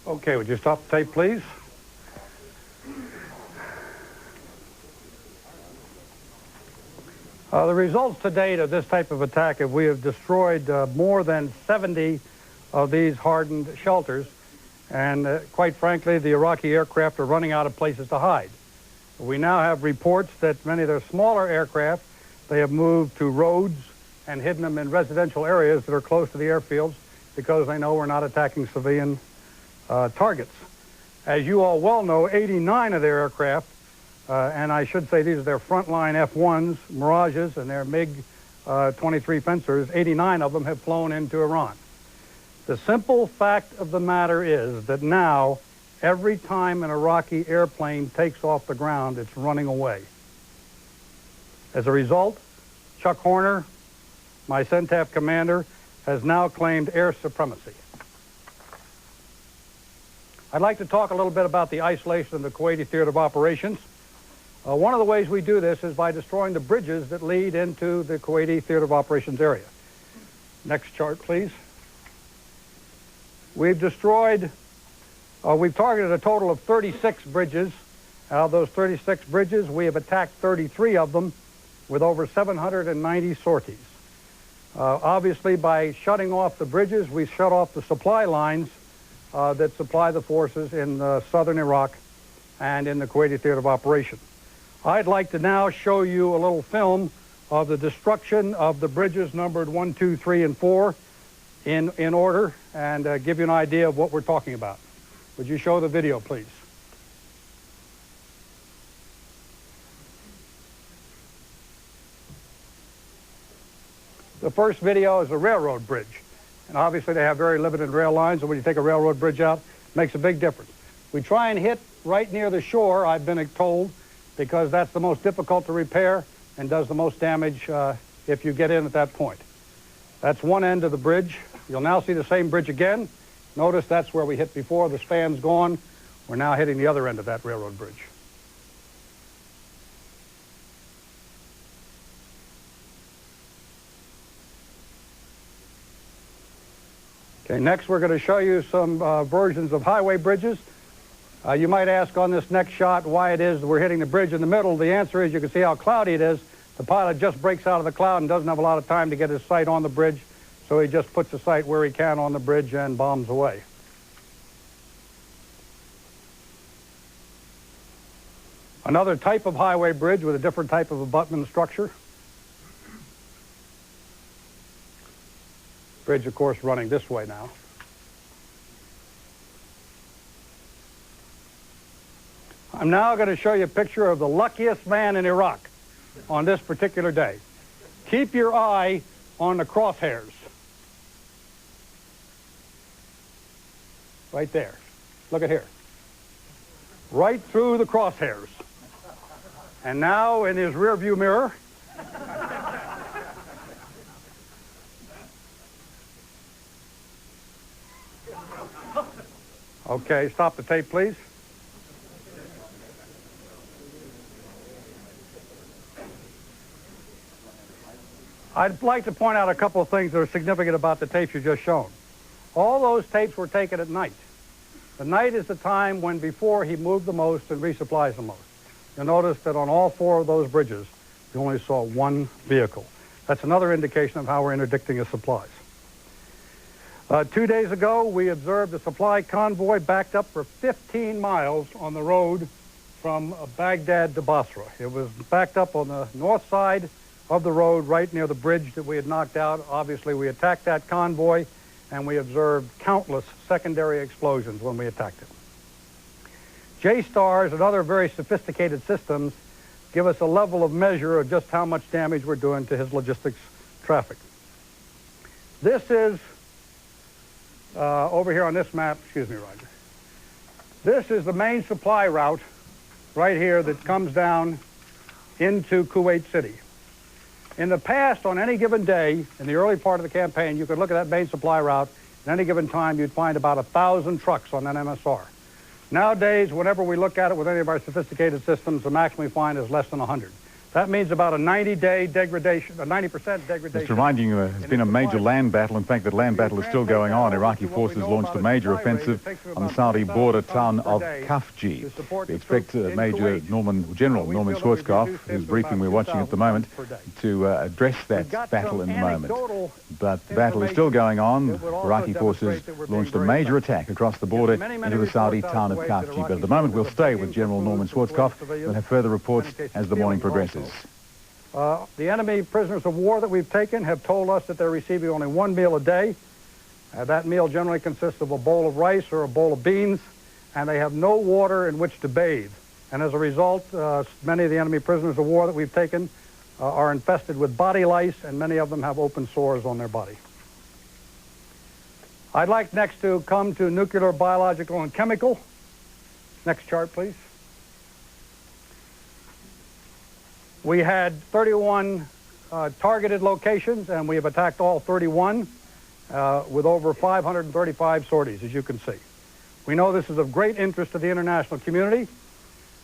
Okay, would you stop the tape, please? The results to date of this type of attack, we have destroyed more than 70 of these hardened shelters, and quite frankly, the Iraqi aircraft are running out of places to hide. We now have reports that many of their smaller aircraft, they have moved to roads and hidden them in residential areas that are close to the airfields because they know we're not attacking civilian targets. As you all well know, 89 of their aircraft, and I should say these are their frontline F-1s, Mirages, and their MiG-23 Fencers, 89 of them have flown into Iran. The simple fact of the matter is that now, every time an Iraqi airplane takes off the ground, it's running away. As a result, Chuck Horner, my CENTAF commander, has now claimed air supremacy. I'd like to talk a little bit about the isolation of the Kuwaiti theater of operations. One of the ways we do this is by destroying the bridges that lead into the Kuwaiti theater of operations area. Next chart, please. We've targeted a total of 36 bridges. Out of those 36 bridges, we have attacked 33 of them with over 790 sorties. Obviously, by shutting off the bridges, we shut off the supply lines that supply the forces in southern Iraq and in the Kuwaiti theater of operation. I'd like to now show you a little film of the destruction of the bridges numbered 1, 2, 3, and 4 in order, and give you an idea of what we're talking about. Would you show the video, please? The first video is a railroad bridge. And obviously they have very limited rail lines, and when you take a railroad bridge out, it makes a big difference. We try and hit right near the shore, I've been told, because that's the most difficult to repair and does the most damage if you get in at that point. That's one end of the bridge. You'll now see the same bridge again. Notice that's where we hit before. The span's gone. We're now hitting the other end of that railroad bridge. Okay, next we're going to show you some versions of highway bridges. You might ask on this next shot why it is that we're hitting the bridge in the middle. The answer is you can see how cloudy it is. The pilot just breaks out of the cloud and doesn't have a lot of time to get his sight on the bridge, so he just puts the sight where he can on the bridge and bombs away. Another type of highway bridge with a different type of abutment structure. Bridge, of course, running this way now. I'm now going to show you a picture of the luckiest man in Iraq on this particular day. Keep your eye on the crosshairs. Right there. Look at here. Right through the crosshairs. And now in his rear view mirror, okay, stop the tape, please. I'd like to point out a couple of things that are significant about the tapes you just shown. All those tapes were taken at night. The night is the time when before he moved the most and resupplies the most. You'll notice that on all 4 of those bridges, you only saw one vehicle. That's another indication of how we're interdicting his supplies. 2 days ago, we observed a supply convoy backed up for 15 miles on the road from Baghdad to Basra. It was backed up on the north side of the road right near the bridge that we had knocked out. Obviously, we attacked that convoy, and we observed countless secondary explosions when we attacked it. J-stars and other very sophisticated systems give us a level of measure of just how much damage we're doing to his logistics traffic. This is, over here on this map, excuse me, Roger. This is the main supply route right here that comes down into Kuwait City. In the past, on any given day, in the early part of the campaign, you could look at that main supply route. At any given time, you'd find about 1,000 trucks on that MSR. Nowadays, whenever we look at it with any of our sophisticated systems, the maximum we find is less than 100. That means about a 90-day degradation, a 90% degradation. Just reminding you, there's been a major land battle. In fact, that land battle is still going on. Iraqi forces launched a major offensive on the Saudi border town of Khafji. We expect General Norman Schwarzkopf, whose briefing we're watching at the moment, to address that battle in a moment. But the battle is still going on. Iraqi forces launched a major attack across the border into the Saudi town of Khafji. But at the moment, we'll stay with General Norman Schwarzkopf. We'll have further reports as the morning progresses. The enemy prisoners of war that we've taken have told us that they're receiving only one meal a day. That meal generally consists of a bowl of rice or a bowl of beans, and they have no water in which to bathe. And as a result, many of the enemy prisoners of war that we've taken are infested with body lice, and many of them have open sores on their body. I'd like next to come to nuclear, biological, and chemical. Next chart, please. We had 31 targeted locations, and we have attacked all 31 with over 535 sorties, as you can see. We know this is of great interest to the international community,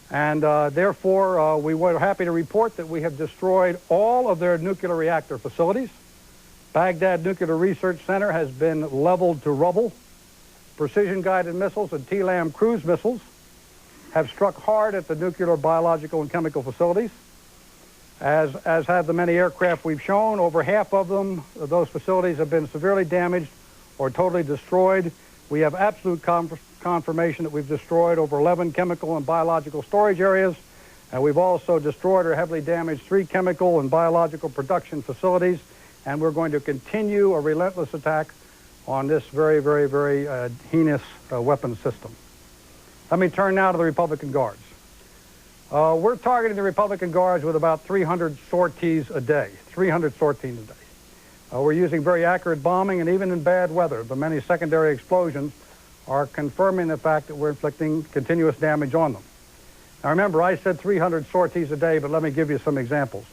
and therefore we were happy to report that we have destroyed all of their nuclear reactor facilities. Baghdad Nuclear Research Center has been leveled to rubble. Precision-guided missiles and TLAM cruise missiles have struck hard at the nuclear, biological, and chemical facilities. As have the many aircraft we've shown. Over half of them, those facilities have been severely damaged or totally destroyed. We have absolute confirmation that we've destroyed over 11 chemical and biological storage areas. And we've also destroyed or heavily damaged 3 chemical and biological production facilities. And we're going to continue a relentless attack on this very, very, very heinous weapons system. Let me turn now to the Republican Guards. We're targeting the Republican Guards with about 300 sorties a day, 300 sorties a day. We're using very accurate bombing, and even in bad weather, the many secondary explosions are confirming the fact that we're inflicting continuous damage on them. Now remember, I said 300 sorties a day, but let me give you some examples.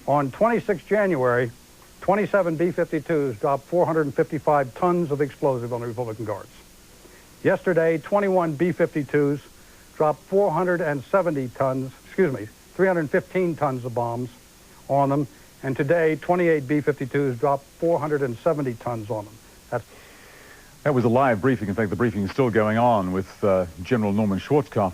On 26 January, 27 B-52s dropped 455 tons of explosive on the Republican Guards. Yesterday, 21 B-52s dropped 315 tons of bombs on them. And today, 28 B-52s dropped 470 tons on them. That was a live briefing. In fact, the briefing is still going on with General Norman Schwarzkopf